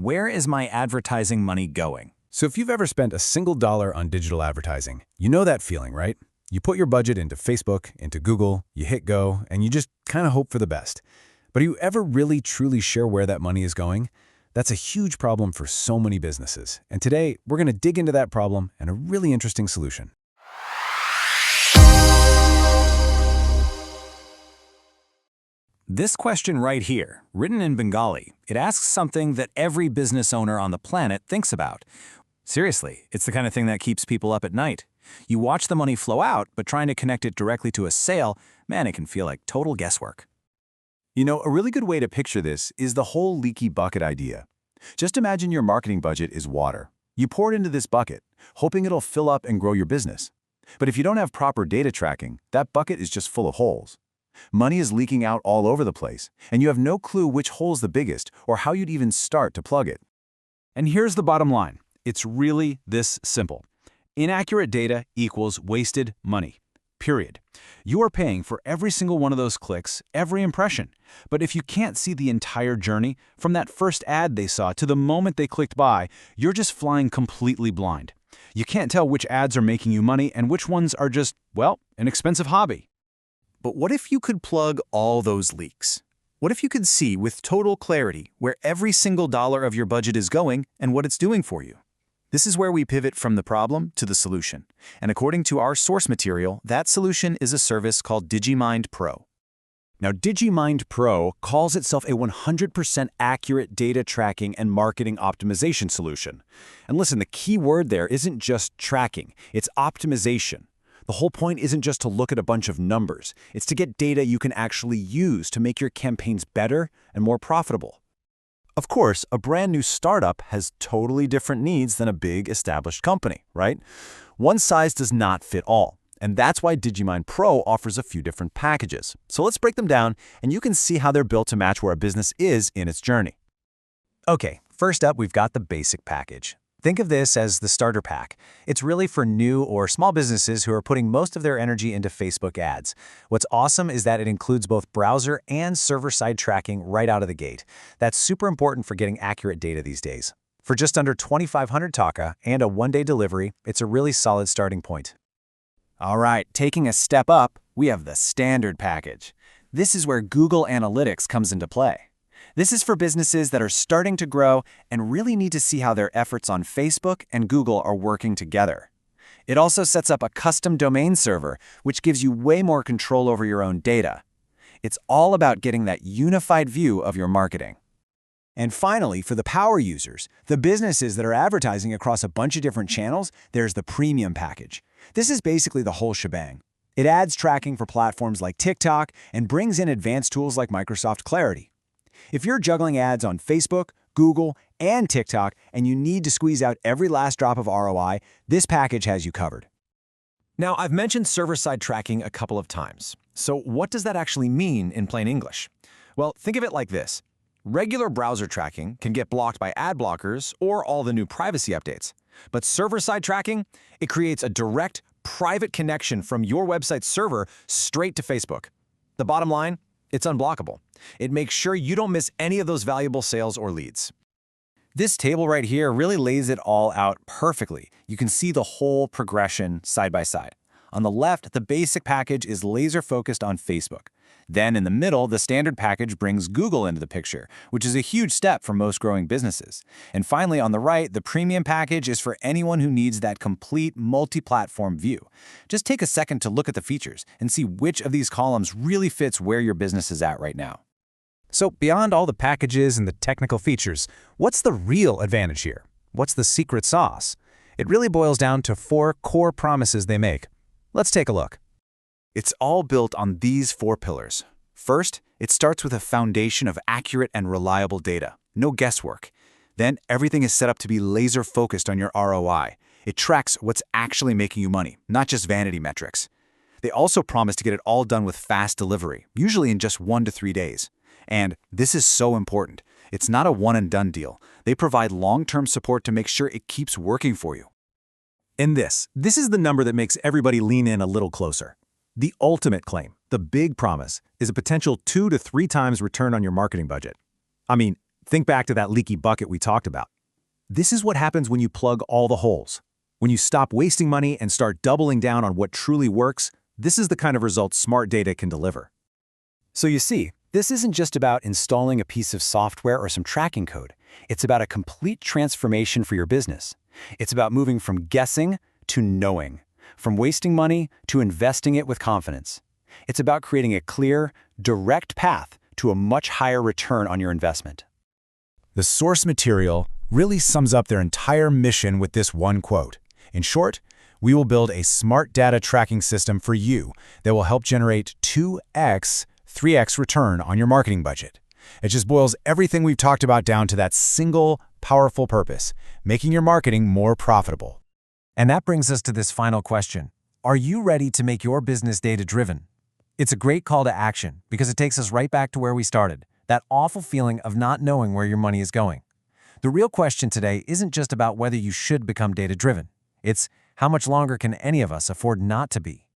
Where is my advertising money going? So if you've ever spent a single dollar on digital advertising, you know that feeling, right? You put your budget into Facebook, into Google, you hit go, and you just kind of hope for the best. But are you ever really truly sure where that money is going? That's a huge problem for so many businesses. And today, we're going to dig into that problem and a really interesting solution. This question right here, written in Bengali, it asks something that every business owner on the planet thinks about. Seriously, it's the kind of thing that keeps people up at night. You watch the money flow out, but trying to connect it directly to a sale, man, it can feel like total guesswork. You know, a really good way to picture this is the whole leaky bucket idea. Just imagine your marketing budget is water. You pour it into this bucket, hoping it'll fill up and grow your business. But if you don't have proper data tracking, that bucket is just full of holes. Money is leaking out all over the place, and you have no clue which hole's the biggest or how you'd even start to plug it. And here's the bottom line. It's really this simple. Inaccurate data equals wasted money. Period. You are paying for every single one of those clicks, every impression. But if you can't see the entire journey, from that first ad they saw to the moment they clicked buy, you're just flying completely blind. You can't tell which ads are making you money and which ones are just, well, an expensive hobby. But what if you could plug all those leaks? What if you could see with total clarity where every single dollar of your budget is going and what it's doing for you? This is where we pivot from the problem to the solution. And according to our source material, that solution is a service called DigiMind Pro. Now, DigiMind Pro calls itself a 100% accurate data tracking and marketing optimization solution. And listen, the key word there isn't just tracking, it's optimization. The whole point isn't just to look at a bunch of numbers. It's to get data you can actually use to make your campaigns better and more profitable. Of course, a brand new startup has totally different needs than a big established company, right? One size does not fit all, and that's why DigiMind Pro offers a few different packages. So let's break them down, and you can see how they're built to match where a business is in its journey. Okay, first up, we've got the basic package. Think of this as the starter pack. It's really for new or small businesses who are putting most of their energy into Facebook ads. What's awesome is that it includes both browser and server-side tracking right out of the gate. That's super important for getting accurate data these days. For just under 2,500 taka and a one-day delivery, it's a really solid starting point. All right, taking a step up, we have the standard package. This is where Google Analytics comes into play. This is for businesses that are starting to grow and really need to see how their efforts on Facebook and Google are working together. It also sets up a custom domain server, which gives you way more control over your own data. It's all about getting that unified view of your marketing. And finally, for the power users, the businesses that are advertising across a bunch of different channels, there's the premium package. This is basically the whole shebang. It adds tracking for platforms like TikTok and brings in advanced tools like Microsoft Clarity. If you're juggling ads on Facebook, Google, and TikTok, and you need to squeeze out every last drop of ROI, this package has you covered. Now, I've mentioned server-side tracking a couple of times. So what does that actually mean in plain English? Well, think of it like this. Regular browser tracking can get blocked by ad blockers or all the new privacy updates. But server-side tracking, it creates a direct, private connection from your website's server straight to Facebook. The bottom line? It's unblockable. It makes sure you don't miss any of those valuable sales or leads. This table right here really lays it all out perfectly. You can see the whole progression side by side. On the left, the basic package is laser-focused on Facebook. Then in the middle, the standard package brings Google into the picture, which is a huge step for most growing businesses. And finally, on the right, the premium package is for anyone who needs that complete multi-platform view. Just take a second to look at the features and see which of these columns really fits where your business is at right now. So beyond all the packages and the technical features, what's the real advantage here? What's the secret sauce? It really boils down to 4 core promises they make. Let's take a look. It's all built on these 4 pillars. First, it starts with a foundation of accurate and reliable data, no guesswork. Then, everything is set up to be laser-focused on your ROI. It tracks what's actually making you money, not just vanity metrics. They also promise to get it all done with fast delivery, usually in just 1 to 3 days. And this is so important. It's not a one-and-done deal. They provide long-term support to make sure it keeps working for you. And this is the number that makes everybody lean in a little closer. The ultimate claim, the big promise, is a potential 2 to 3 times return on your marketing budget. I mean, Think back to that leaky bucket we talked about. This is what happens when you plug all the holes. When you stop wasting money and start doubling down on what truly works, this is the kind of results smart data can deliver. So you see, this isn't just about installing a piece of software or some tracking code. It's about a complete transformation for your business. It's about moving from guessing to knowing, from wasting money to investing it with confidence. It's about creating a clear, direct path to a much higher return on your investment. The source material really sums up their entire mission with this one quote. In short, we will build a smart data tracking system for you that will help generate 2x, 3x return on your marketing budget. It just boils everything we've talked about down to that single, powerful purpose, making your marketing more profitable. And that brings us to this final question. Are you ready to make your business data-driven? It's a great call to action because it takes us right back to where we started, that awful feeling of not knowing where your money is going. The real question today isn't just about whether you should become data-driven. It's how much longer can any of us afford not to be?